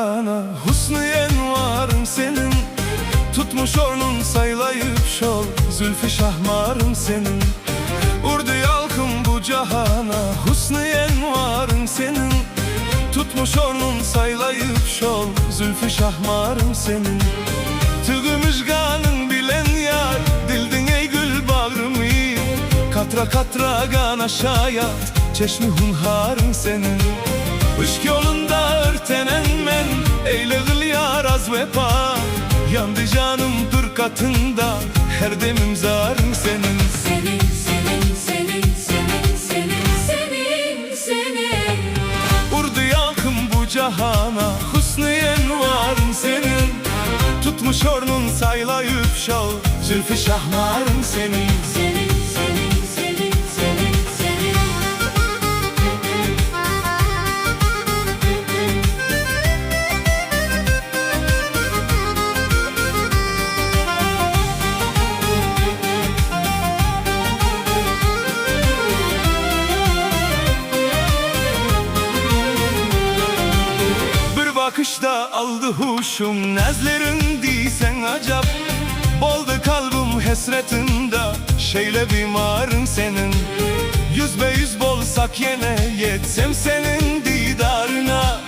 cahana husnu envarın senin. Tutmuş ornun saylayıp şol zülfü şahmarın senin. Urdu yalkım bu cahana husnu envarın senin. Tutmuş ornun saylayıp şol zülfü şahmarın senin. Tügü müjganın bilen yar dildin ey gül bağrımı. Katra katra gan aşağıya çeşmi hunharın senin. Işk yolunda örtenen men eyle gıl yar az vefa. Yandı canım dur katında her demim zarım senin. Senin, senin, senin, senin, senin, senin, senin. Urdu yalkım bu cahana husnu envarın senin. Tutmuş ornun saylayıp şal zülfü şahmarın senin. Senin, senin, senin, senin, senin. Bir bakışta aldı huşum nezlerin diysen acap. Boldu kalbim hesretinde şeyle bimarın senin. Yüzbe yüz bolsak yine yetsem senin didarına.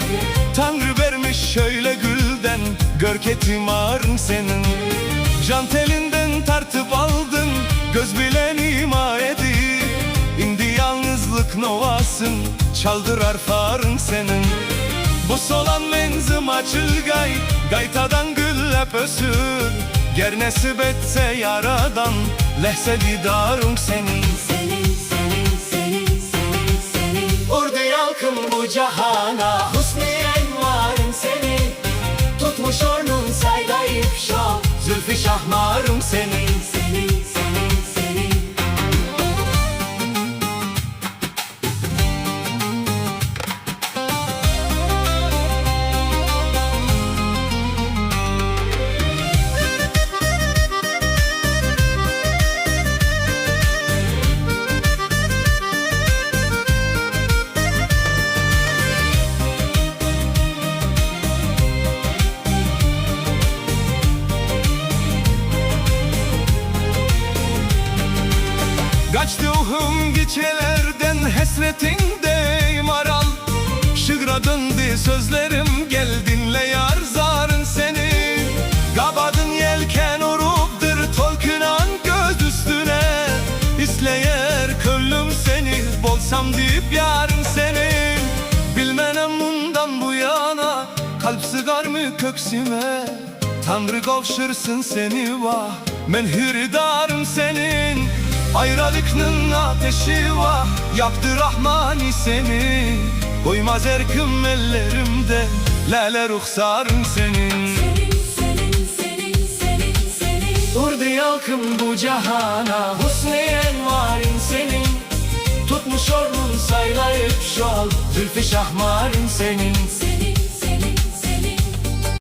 Tanrı vermiş şöyle gülden görket imarın senin. Can telinden tartıp aldın göz bilen ima edi. İndi yalnızlık novasın çaldır arfarın senin. Bu solan menzim açılgay gaytadan güllep ösür. Ger nesip etse yaradan lehse didarım senin. Senin, senin, senin, senin, senin. Urdu yalkım bu cahana Husnu envarın senin. tutmuş ornun saylayıp şal zülfü şahmarım senin. Senin, senin, senin. Kaçtı uhum gecelerden hesretindeyim aral. Şıgra döndü sözlerim gel dinle yar zarın seni. Kabadın yelken urupdur tolkünan göz üstüne. İsleyer köllüm seni bolsam deyip yarın senin. Bilmenem bundan bu yana kalp sıgar mı köksüme. Tanrı kavşırsın seni vah men hürdarım senin. Ayrılıknın ateşi vah yaktı Rahmani seni. Koymaz erkım ellerimde lale ruhsarın senin. Senin, senin, senin, senin, senin. Urdu yalkım bu cahana husnu envarın senin. Tutmuş ornun saylayıp şal zülfü şahmarın senin. Senin,